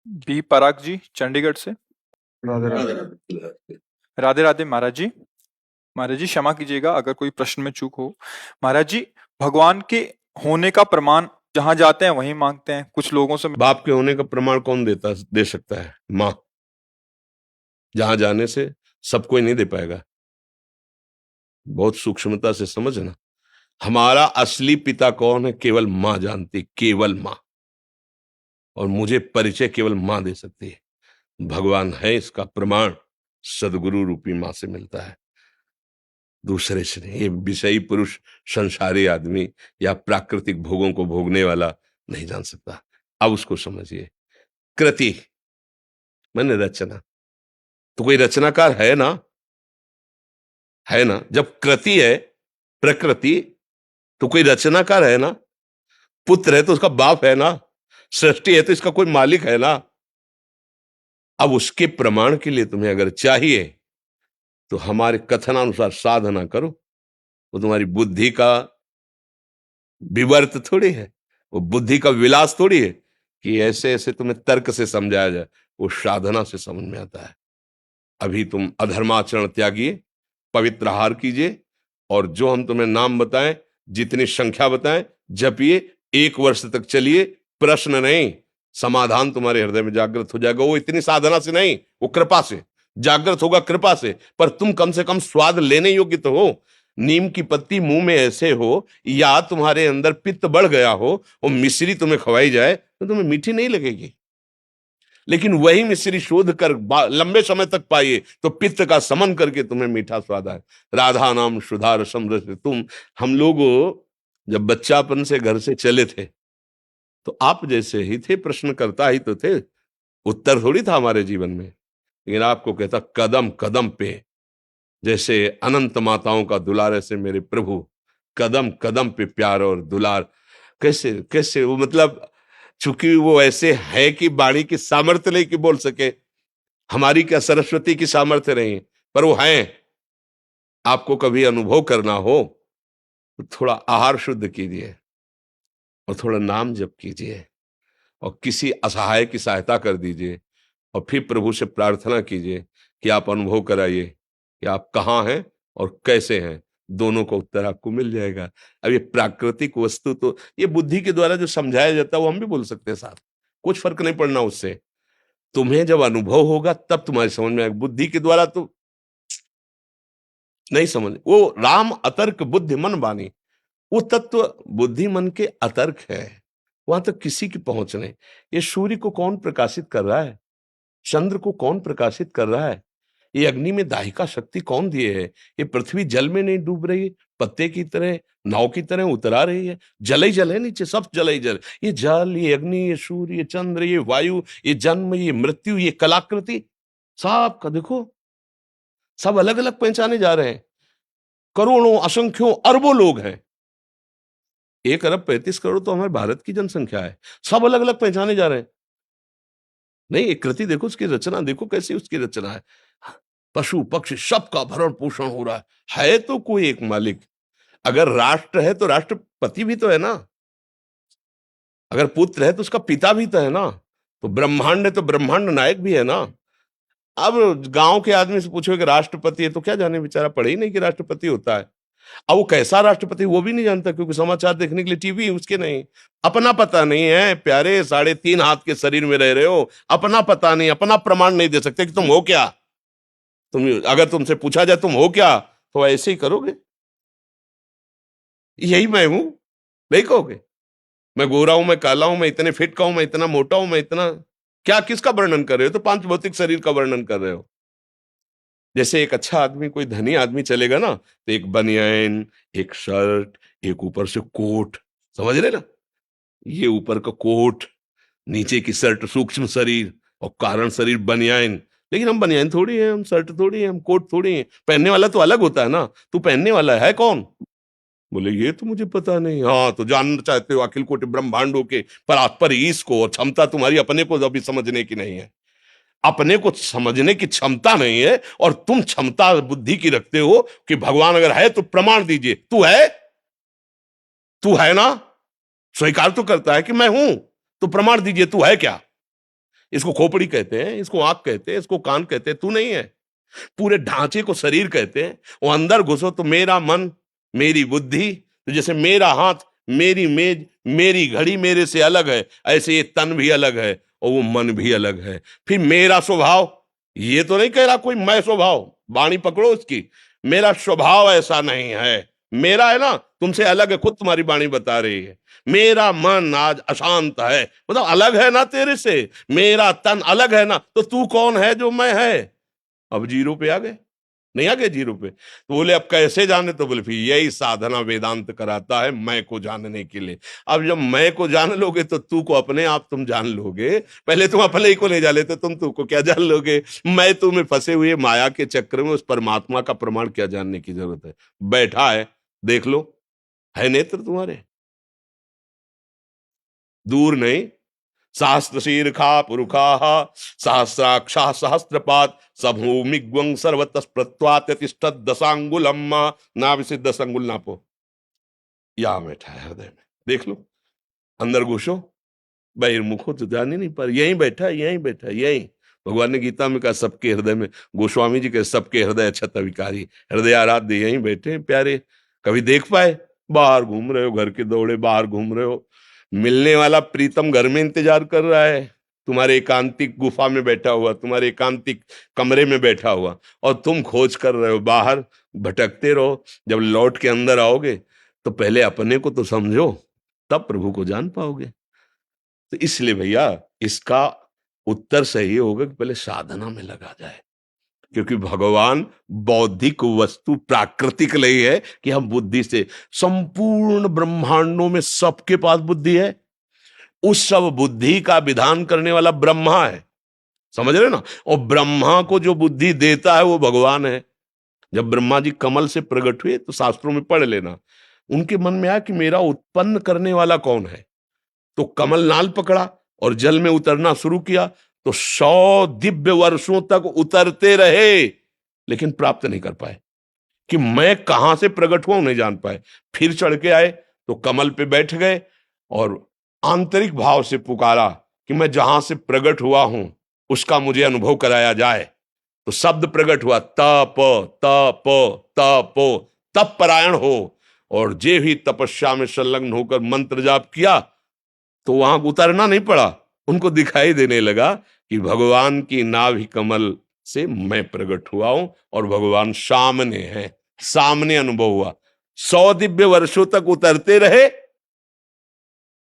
B पराग जी चंडीगढ़ से। राधे राधे। राधे राधे महाराज जी। महाराज जी क्षमा कीजिएगा अगर कोई प्रश्न में चूक हो। महाराज जी, भगवान के होने का प्रमाण जहां जाते हैं वहीं मांगते हैं। कुछ लोगों से बाप के होने का प्रमाण कौन दे सकता है? माँ। जहां जाने से सब कोई नहीं दे पाएगा। बहुत सूक्ष्मता से समझना। हमारा असली पिता कौन है? केवल माँ जानती, केवल माँ। और मुझे परिचय केवल माँ दे सकती है। भगवान है इसका प्रमाण सदगुरु रूपी माँ से मिलता है, दूसरे से नहीं। ये विषयी पुरुष, संसारी आदमी या प्राकृतिक भोगों को भोगने वाला नहीं जान सकता। अब उसको समझिए। कृति मैंने रचना, तो कोई रचनाकार है ना? है ना? जब कृति है प्रकृति, तो कोई रचनाकार है ना? पुत्र है तो उसका बाप है ना? सृष्टि है तो इसका कोई मालिक है ना? अब उसके प्रमाण के लिए तुम्हें अगर चाहिए तो हमारे कथनानुसार साधना करो। वो तुम्हारी बुद्धि का विवर्त थोड़ी है, वो बुद्धि का विलास थोड़ी है कि ऐसे ऐसे तुम्हें तर्क से समझाया जाए। वो साधना से समझ में आता है। अभी तुम अधर्माचरण त्यागिए, पवित्र आहार कीजिए, और जो हम तुम्हें नाम बताएं, जितनी संख्या बताएं, जपिए। 1 वर्ष तक चलिए। प्रश्न नहीं, समाधान तुम्हारे हृदय में जागृत हो जाएगा। वो इतनी साधना से नहीं, वो कृपा से जागृत होगा, कृपा से। पर तुम कम से कम स्वाद लेने योग्य तो हो। नीम की पत्ती मुंह में ऐसे हो, या तुम्हारे अंदर पित्त बढ़ गया हो, वो मिश्री तुम्हें खवाई जाए तो तुम्हें मीठी नहीं लगेगी। लेकिन वही मिश्री शोध कर लंबे समय तक पाइए तो पित्त का समन करके तुम्हें मीठा स्वाद आए। राधा नाम सुधा रसम रस तुम। हम लोग जब बच्चापन से घर से चले थे तो आप जैसे ही थे, प्रश्न करता ही तो थे, उत्तर थोड़ी था हमारे जीवन में। लेकिन आपको कहता कदम कदम पे, जैसे अनंत माताओं का दुलार ऐसे मेरे प्रभु, कदम कदम पे प्यार और दुलार। कैसे कैसे वो, मतलब चूंकि वो ऐसे है कि वाणी की सामर्थ्य नहीं कि बोल सके। हमारी क्या सरस्वती की सामर्थ्य नहीं, पर वो हैं। आपको कभी अनुभव करना हो तो थोड़ा आहार शुद्ध कीजिए और थोड़ा नाम जप कीजिए और किसी असहाय की सहायता कर दीजिए, और फिर प्रभु से प्रार्थना कीजिए कि आप अनुभव कराइए कि आप कहाँ हैं और कैसे हैं। दोनों का उत्तर आपको मिल जाएगा। अब ये प्राकृतिक वस्तु तो ये बुद्धि के द्वारा जो समझाया जाता है वो हम भी बोल सकते हैं साथ, कुछ फर्क नहीं पड़ना उससे। तुम्हें जब अनुभव होगा तब तुम्हारी समझ में आएगा। बुद्धि के द्वारा तो नहीं समझ। वो राम अतर्क बुद्धि मन बानी, वो तत्व बुद्धि मन के अतर्क है, वहां तक किसी की पहुंच नहीं। ये सूर्य को कौन प्रकाशित कर रहा है? चंद्र को कौन प्रकाशित कर रहा है? ये अग्नि में दाहिका शक्ति कौन दिए है? ये पृथ्वी जल में नहीं डूब रही, पत्ते की तरह, नाव की तरह उतरा रही है। जल ही जल है नीचे, सब जल ही जल। ये जल, ये अग्नि, ये सूर्य, ये चंद्र, ये वायु, ये जन्म, ये मृत्यु, ये कलाकृति, सब का देखो, सब अलग अलग पहचाने जा रहे हैं। करोड़ों, असंख्यों, अरबों लोग हैं। 1 अरब 35 करोड़ तो हमारे भारत की जनसंख्या है। सब अलग अलग पहचाने जा रहे हैं। नहीं, एक कृति देखो, उसकी रचना देखो कैसी उसकी रचना है। पशु पक्षी सबका भरण पोषण हो रहा है तो कोई एक मालिक। अगर राष्ट्र है तो राष्ट्रपति भी तो है ना। अगर पुत्र है तो उसका पिता भी तो है ना। तो ब्रह्मांड है तो ब्रह्मांड नायक भी है ना। अब गांव के आदमी से पूछो कि राष्ट्रपति है तो क्या जाने, बेचारा पढ़े ही नहीं कि राष्ट्रपति होता है। अब वो कैसा राष्ट्रपति वो भी नहीं जानता, क्योंकि समाचार देखने के लिए टीवी उसके नहीं। अपना पता नहीं है प्यारे, 3.5 हाथ के शरीर में रह रहे हो, अपना पता नहीं, अपना प्रमाण नहीं दे सकते कि तुम हो क्या। तुम अगर तुमसे पूछा जाए तुम हो क्या, तो ऐसे ही करोगे, यही मैं हूं, नहीं कहोगे? मैं गोरा हूं, मैं काला हूं, मैं इतने फिट का हूं, मैं इतना मोटा हूं, मैं इतना क्या, किसका वर्णन कर रहे हो? तो 5 भौतिक शरीर का वर्णन कर रहे हो। जैसे एक अच्छा आदमी, कोई धनी आदमी चलेगा ना, तो एक बनियान, एक शर्ट, एक ऊपर से कोट, समझ रहे ना? ये ऊपर का कोट, नीचे की शर्ट, सूक्ष्म शरीर, और कारण शरीर बनियान। लेकिन हम बनियान थोड़ी है, हम शर्ट थोड़ी है, हम कोट थोड़ी है। पहनने वाला तो अलग होता है ना। तू पहनने वाला है कौन? बोले ये तो मुझे पता नहीं। हाँ, तो जानना चाहते हो अखिल कोटि ब्रह्मांडों के परात्पर ईश को, और क्षमता तुम्हारी अपने को अभी समझने की नहीं है। अपने को समझने की क्षमता नहीं है, और तुम क्षमता बुद्धि की रखते हो कि भगवान अगर है तो प्रमाण दीजिए। तू है? तू है ना? स्वीकार तो करता है कि मैं हूं, तो प्रमाण दीजिए, तू है क्या? इसको खोपड़ी कहते हैं, इसको आंख कहते हैं, इसको कान कहते हैं, तू नहीं है। पूरे ढांचे को शरीर कहते हैं। वो अंदर घुसो तो मेरा मन, मेरी बुद्धि, तो जैसे मेरा हाथ, मेरी मेज, मेरी घड़ी मेरे से अलग है, ऐसे ये तन भी अलग है और वो मन भी अलग है। फिर मेरा स्वभाव, ये तो नहीं कह रहा कोई मैं स्वभाव, वाणी पकड़ो उसकी, मेरा स्वभाव ऐसा नहीं है, मेरा है ना, तुमसे अलग है, खुद तुम्हारी वाणी बता रही है। मेरा मन आज अशांत है, मतलब अलग है ना तेरे से। मेरा तन अलग है ना, तो तू कौन है जो मैं है। अब जीरो पे आ गए, नहीं आ गए जीरो पे। तो बोले अब कैसे जाने, तो बोले फिर यही साधना वेदांत कराता है, मैं को जानने के लिए। अब जब मैं को जान लोगे तो तू को अपने आप तुम जान लोगे। पहले तुम अपने ही को नहीं जान लेते, तुम तू को क्या जान लोगे। मैं तुम्हें फंसे हुए माया के चक्र में उस परमात्मा का प्रमाण क्या जानने की जरूरत है। बैठा है, देख लो, है नेत्र तुम्हारे, दूर नहीं। सहस्त्र शीर्षा पुरुखा सहस्राक्षा सहस्त्रपात सभूमिग्वं सर्वतस्प्रत्वात्यतिष्ठत् दशांगुलम ना विसिद्ध दस अंगुल नापो। यहां बैठा है हृदय में, देख लो, अंदर घुसो, बहिर्मुखो तो जान ही नहीं पर यहीं बैठा है, यहीं बैठा है, यहीं। भगवान ने गीता में कहा सबके हृदय में, गोस्वामी जी के सबके हृदय क्षत विकारी, हृदय आराध्य यहीं बैठे हैं प्यारे। कभी देख पाए, बाहर घूम रहे हो, घर के दौड़े बाहर घूम रहे हो। मिलने वाला प्रीतम घर में इंतजार कर रहा है, तुम्हारे एकांतिक गुफा में बैठा हुआ, तुम्हारे एकांतिक कमरे में बैठा हुआ, और तुम खोज कर रहे हो, बाहर भटकते रहो। जब लौट के अंदर आओगे तो पहले अपने को तो समझो, तब प्रभु को जान पाओगे। तो इसलिए भैया इसका उत्तर सही होगा कि पहले साधना में लगा जाए, क्योंकि भगवान बौद्धिक वस्तु प्राकृतिक नहीं है कि हम बुद्धि से, संपूर्ण ब्रह्मांडों में सबके पास बुद्धि है। उस सब बुद्धि का विधान करने वाला ब्रह्मा है, समझ रहे ना। और ब्रह्मा को जो बुद्धि देता है वो भगवान है। जब ब्रह्मा जी कमल से प्रकट हुए तो शास्त्रों में पढ़ लेना, उनके मन में आया कि मेरा उत्पन्न करने वाला कौन है। तो कमल नाल पकड़ा और जल में उतरना शुरू किया, तो 100 दिव्य वर्षों तक उतरते रहे, लेकिन प्राप्त नहीं कर पाए कि मैं कहां से प्रकट हुआ, नहीं जान पाए। फिर चढ़ के आए तो कमल पे बैठ गए और आंतरिक भाव से पुकारा कि मैं जहां से प्रकट हुआ हूं उसका मुझे अनुभव कराया जाए। तो शब्द प्रकट हुआ, तप तप तप, तप परायण हो। और जे भी तपस्या में संलग्न होकर मंत्र जाप किया तो वहां उतरना नहीं पड़ा, उनको दिखाई देने लगा कि भगवान की नाभि कमल से मैं प्रकट हुआ हूं और भगवान सामने है, सामने अनुभव हुआ। 100 दिव्य वर्षों तक उतरते रहे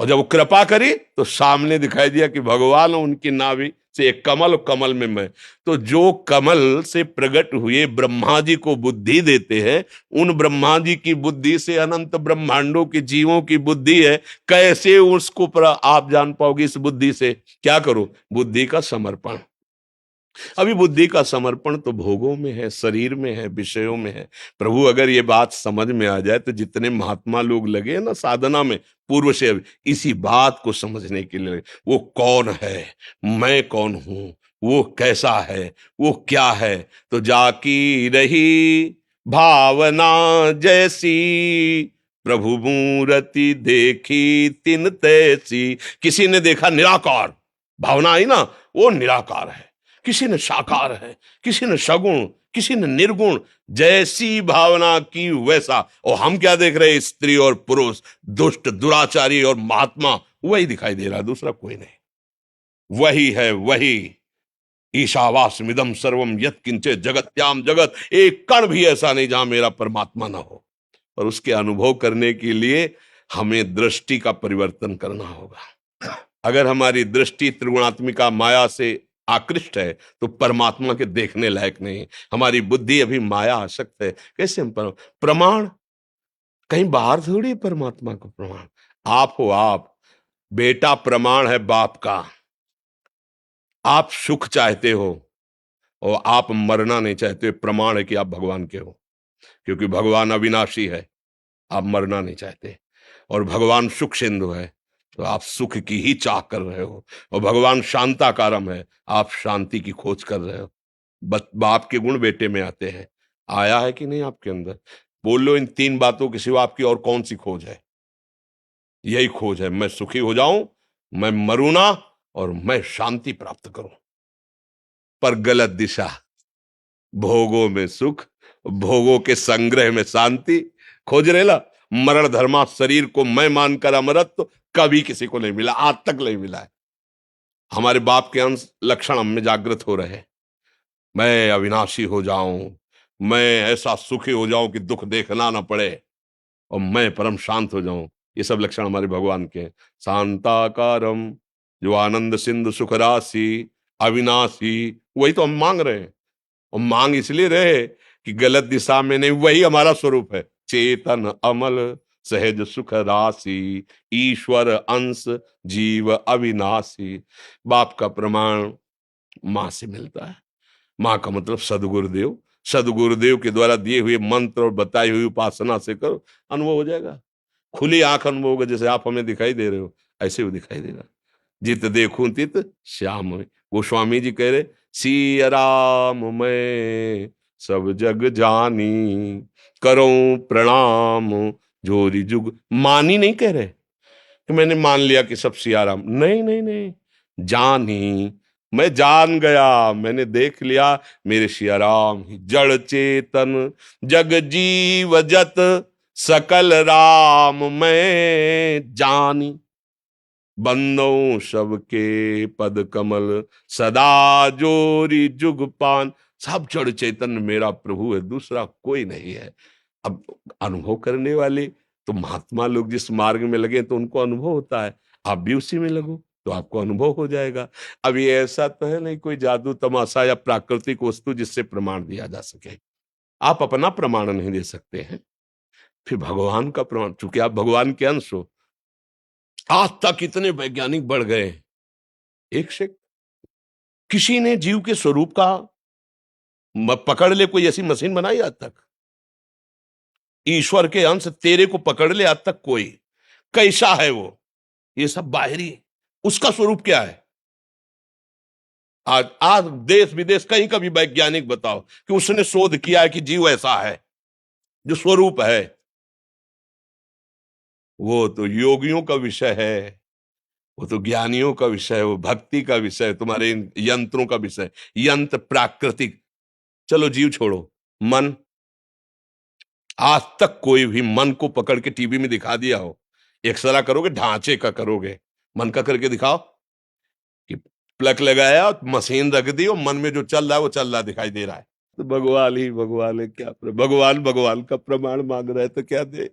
और जब वो कृपा करी तो सामने दिखाई दिया कि भगवान उनकी नाभि से एक कमल, कमल में मैं। तो जो कमल से प्रकट हुए ब्रह्मा जी को बुद्धि देते हैं, उन ब्रह्मा जी की बुद्धि से अनंत ब्रह्मांडों के जीवों की बुद्धि है, कैसे उसको आप जान पाओगे। इस बुद्धि से क्या करो, बुद्धि का समर्पण। अभी बुद्धि का समर्पण तो भोगों में है, शरीर में है, विषयों में है। प्रभु अगर ये बात समझ में आ जाए तो जितने महात्मा लोग लगे ना साधना में पूर्व से, अब इसी बात को समझने के लिए, वो कौन है, मैं कौन हूं, वो कैसा है, वो क्या है। तो जाकी रही भावना जैसी, प्रभु मूर्ति देखी तिन तैसी। किसी ने देखा निराकार, भावना आई ना, वो निराकार है। किसी ने साकार है, किसी ने सगुण, किसी ने निर्गुण, जैसी भावना की वैसा। और हम क्या देख रहे हैं, स्त्री और पुरुष, दुष्ट दुराचारी और महात्मा, वही दिखाई दे रहा है, दूसरा कोई नहीं। वही है वही, ईशावास्मिदं सर्वम यत्किंचित जगत्याम जगत, एक कण भी ऐसा नहीं जहां मेरा परमात्मा ना हो। और उसके अनुभव करने के लिए हमें दृष्टि का परिवर्तन करना होगा। अगर हमारी दृष्टि त्रिगुणात्मिका माया से आकृष्ट है तो परमात्मा के देखने लायक नहीं। हमारी बुद्धि अभी माया आसक्त है, कैसे हम प्रमाण कहीं बाहर थोड़ी परमात्मा को प्रमाण, आप हो आप। बेटा प्रमाण है बाप का। आप सुख चाहते हो और आप मरना नहीं चाहते, प्रमाण है कि आप भगवान के हो, क्योंकि भगवान अविनाशी है, आप मरना नहीं चाहते। और भगवान सुख सिंधु है तो आप सुख की ही चाह कर रहे हो। और भगवान शांताकारम है, आप शांति की खोज कर रहे हो। बाप के गुण बेटे में आते हैं, आया है कि नहीं आपके अंदर। बोल लो, इन 3 बातों के सिवा आपकी और कौन सी खोज है। यही खोज है, मैं सुखी हो जाऊं, मैं मरूं ना और मैं शांति प्राप्त करूं। पर गलत दिशा, भोगों में सुख, भोगों के संग्रह में शांति खोज रेला। मरण धर्मा शरीर को मैं मानकर अमरत्व कभी किसी को नहीं मिला, आज तक नहीं मिला है। हमारे बाप के अंश लक्षण हम में जागृत हो रहे हैं। मैं अविनाशी हो जाऊं, मैं ऐसा सुखी हो जाऊं कि दुख देखना ना पड़े, और मैं परम शांत हो जाऊं। ये सब लक्षण हमारे भगवान के हैं। शांताकारम, जो आनंद सिंधु सुख राशि, अविनाशी, वही तो हम मांग रहे हैं। और मांग इसलिए रहे कि गलत दिशा में नहीं, वही हमारा स्वरूप है। चेतन अमल सहज सुख राशि, ईश्वर अंश जीव अविनाशी। बाप का प्रमाण मां से मिलता है। मां का मतलब सदगुरुदेव। सदगुरुदेव के द्वारा दिए हुए मंत्र और बताई हुई उपासना से करो, अनुभव हो जाएगा। खुली आंख अनुभव होगा, जैसे आप हमें दिखाई दे रहे हो, ऐसे वो दिखाई देगा। जित देखूं तित श्याम। गोस्वामी जी कह रहे, सिया राम मैं सब जग जानी, करूं प्रणाम जोरी जुग। मानी नहीं कह रहे कि मैंने मान लिया कि सब सिया राम, नहीं नहीं नहीं, जानी, मैं जान गया, मैंने देख लिया मेरे सिया राम ही जड़ चेतन जग जीव जत सकल राम मैं जानी। बंदों सबके पद कमल सदा जोरी जुग पान। सब जड़ चैतन्य मेरा प्रभु है, दूसरा कोई नहीं है। अब अनुभव करने वाले तो महात्मा लोग जिस मार्ग में लगे तो उनको अनुभव होता है। आप भी उसी में लगो तो आपको अनुभव हो जाएगा। अब ये ऐसा तो है नहीं कोई जादू तमाशा या प्राकृतिक वस्तु जिससे प्रमाण दिया जा सके। आप अपना प्रमाण नहीं दे सकते हैं, फिर भगवान का प्रमाण, चूंकि आप भगवान के अंश हो। आज तक इतने वैज्ञानिक बढ़ गए, एक से किसी ने जीव के स्वरूप का पकड़ ले कोई ऐसी मशीन बनाई आज तक? ईश्वर के अंश तेरे को पकड़ ले आज तक कोई? कैसा है वो? ये सब बाहरी, उसका स्वरूप क्या है? आज आज देश विदेश कहीं का भी वैज्ञानिक बताओ कि उसने शोध किया है कि जीव ऐसा है जो स्वरूप है। वो तो योगियों का विषय है, वो तो ज्ञानियों का विषय है, वो भक्ति का विषय है, तुम्हारे इन यंत्रों का विषय। यंत्र प्राकृतिक, चलो जीव छोड़ो, मन। आज तक कोई भी मन को पकड़ के टीवी में दिखा दिया हो? एक्सरा करोगे, ढांचे का करोगे, मन का करके दिखाओ कि प्लग लगाया, मशीन रख दी और मन में जो चल रहा है वो चल रहा दिखाई दे रहा है। तो भगवान ही भगवान है, क्या भगवान भगवान का प्रमाण मांग रहा है तो क्या दे?